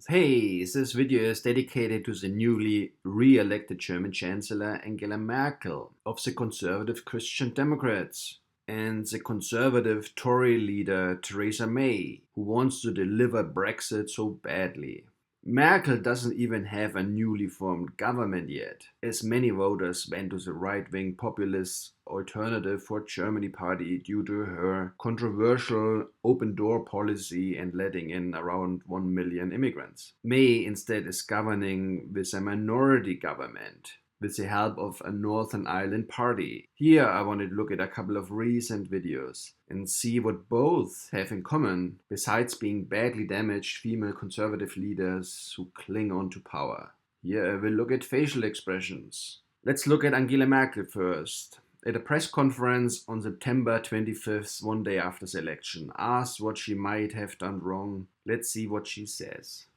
Hey, this video is dedicated to the newly re-elected German Chancellor Angela Merkel of the conservative Christian Democrats and the conservative Tory leader Theresa May, who wants to deliver Brexit so badly. Merkel doesn't even have a newly formed government yet, as many voters went to the right-wing populist Alternative for Germany party due to her controversial open door policy and letting in around 1 million immigrants. May instead is governing with a minority government with the help of a Northern Ireland party. Here I wanted to look at a couple of recent videos and see what both have in common, besides being badly damaged female conservative leaders who cling on to power. Here I will look at facial expressions. Let's look at Angela Merkel first. At a press conference on September 25th, one day after the election, asked what she might have done wrong. Let's see what she says.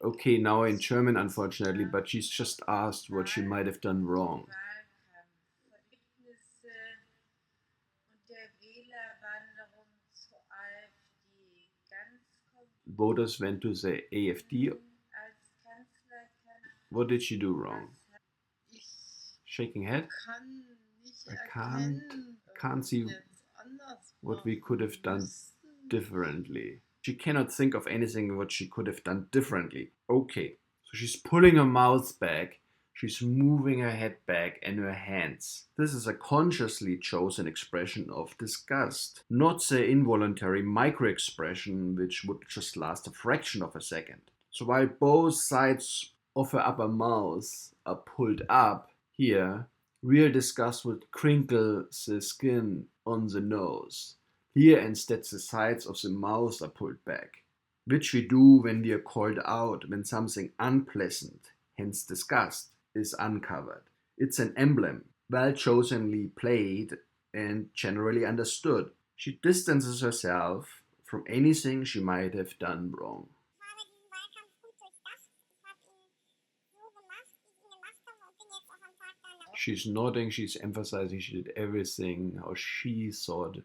Okay, now in German, unfortunately, but she's just asked what she might have done wrong. Voters went to the AfD. What did she do wrong? Shaking head? I can't see what we could have done differently. She cannot think of anything what she could have done differently. Okay, so she's pulling her mouth back, she's moving her head back and her hands. This is a consciously chosen expression of disgust, not the involuntary micro-expression which would just last a fraction of a second. So while both sides of her upper mouth are pulled up, here, real disgust would crinkle the skin on the nose. Here instead the sides of the mouth are pulled back, which we do when we are called out, when something unpleasant, hence disgust, is uncovered. It's an emblem, well chosenly played and generally understood. She distances herself from anything she might have done wrong. She's nodding, she's emphasizing she did everything how she thought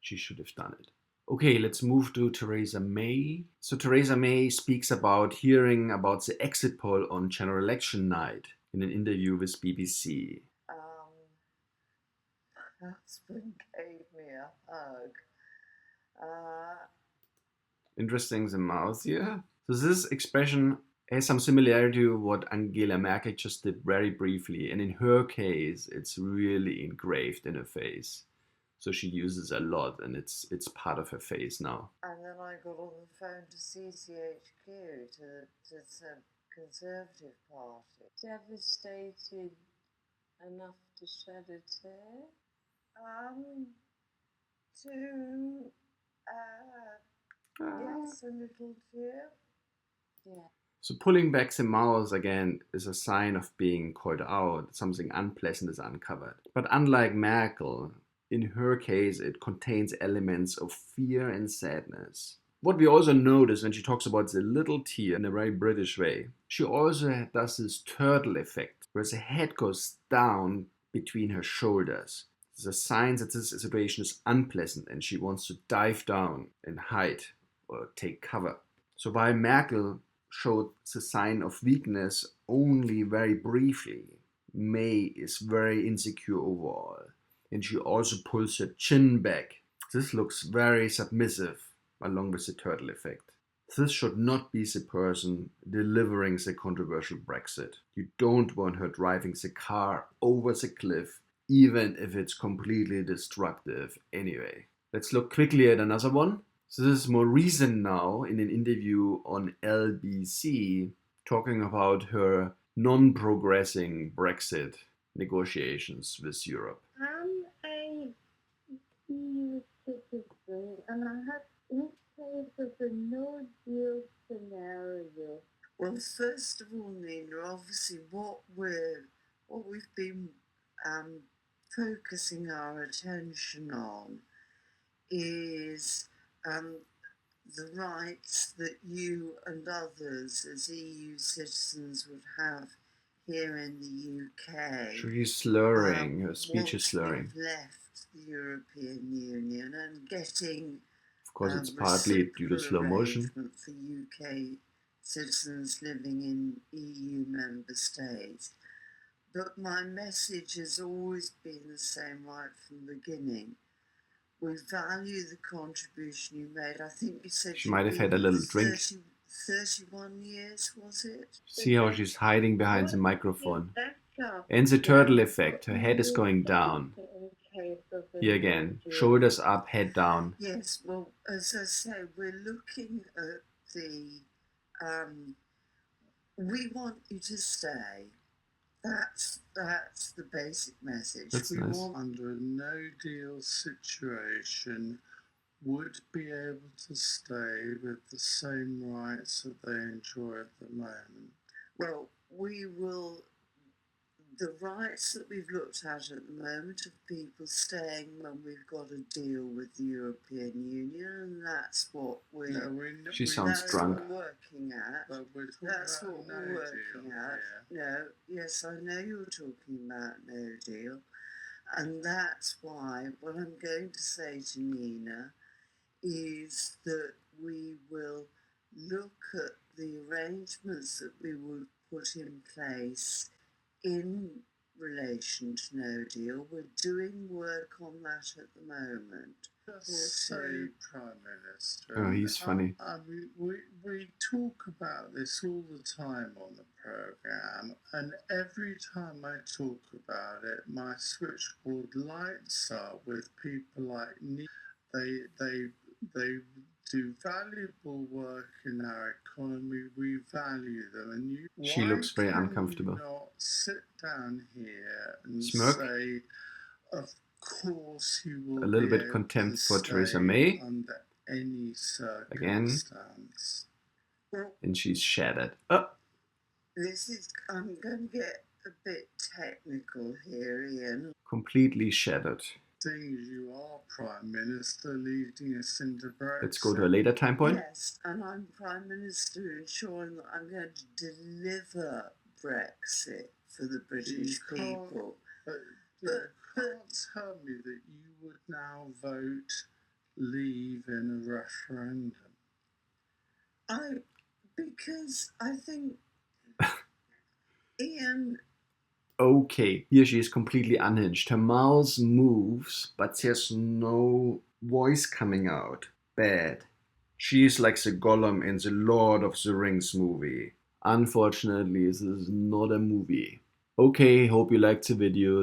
she should have done it. Okay, let's move to Theresa May. So Theresa May speaks about hearing about the exit poll on general election night in an interview with BBC. Husband gave me a hug. Uh, Interesting, the mouth here. So this expression has some similarity to what Angela Merkel just did very briefly, and in her case, it's really engraved in her face. So she uses a lot, and it's part of her face now. And then I got on the phone to CCHQ, to the Conservative Party. Devastated enough to shed a tear? Yes, a little tear. Yeah. So pulling back the mouth again is a sign of being called out, something unpleasant is uncovered. But unlike Merkel, in her case it contains elements of fear and sadness. What we also notice when she talks about the little tear in a very British way, she also does this turtle effect, where the head goes down between her shoulders. It's a sign that this situation is unpleasant and she wants to dive down and hide or take cover. So while Merkel showed the sign of weakness only very briefly, May is very insecure overall, and she also pulls her chin back. This looks very submissive, along with the turtle effect. This should not be the person delivering the controversial Brexit. You don't want her driving the car over the cliff, even if it's completely destructive anyway. Let's look quickly at another one. So this is more recent now, in an interview on LBC, talking about her non-progressing Brexit negotiations with Europe. I'm a EU citizen and I have in case of a no deal scenario. Well, first of all, Nina, obviously what we've been focusing our attention on is the rights that you and others as EU citizens would have here in the UK. She's slurring, her speech is slurring. Once we've left the European Union and getting Of course, it's partly due to slow motion. For UK citizens living in EU member states. But my message has always been the same right from the beginning. We value the contribution you made. I think you said She might have had a little drink. 31 years, was it? See how she's hiding behind the microphone. And the turtle effect. Her head is going down. Here again. Shoulders up, head down. Yes, well, as I say, we're looking at the... we want you to stay. That's the basic message. That's nice. Under a no-deal situation, would be able to stay with the same rights that they enjoy at the moment. Well, we will... The rights that we've looked at the moment of people staying when we've got a deal with the European Union, and that's what she sounds drunk. Working at. That's what we're working at. No, yes, I know you're talking about no deal, and that's why what I'm going to say to Nina is that we will look at the arrangements that we will put in place in relation to no deal. We're doing work on that at the moment. Just say, Prime Minister. Oh, he's funny. I mean, we talk about this all the time on the programme, and every time I talk about it, my switchboard lights up with people like Nina. They do valuable work in our economy. We value them, and she looks very uncomfortable. Not sit down here and smirk. Say, of course, you will. A little bit contempt for Theresa May. Under any circumstance. Again, and she's shattered. Oh. I'm going to get a bit technical here, Ian. Completely shattered. Things you are Prime Minister leading us into Brexit. Let's go to a later time point. Yes, and I'm Prime Minister ensuring that I'm going to deliver Brexit for the British people. You can't tell me that you would now vote leave in a referendum. Because I think, Ian... Okay, here she is completely unhinged. Her mouth moves, but there's no voice coming out. Bad. She is like the Gollum in the Lord of the Rings movie. Unfortunately, this is not a movie. Okay, hope you liked the video.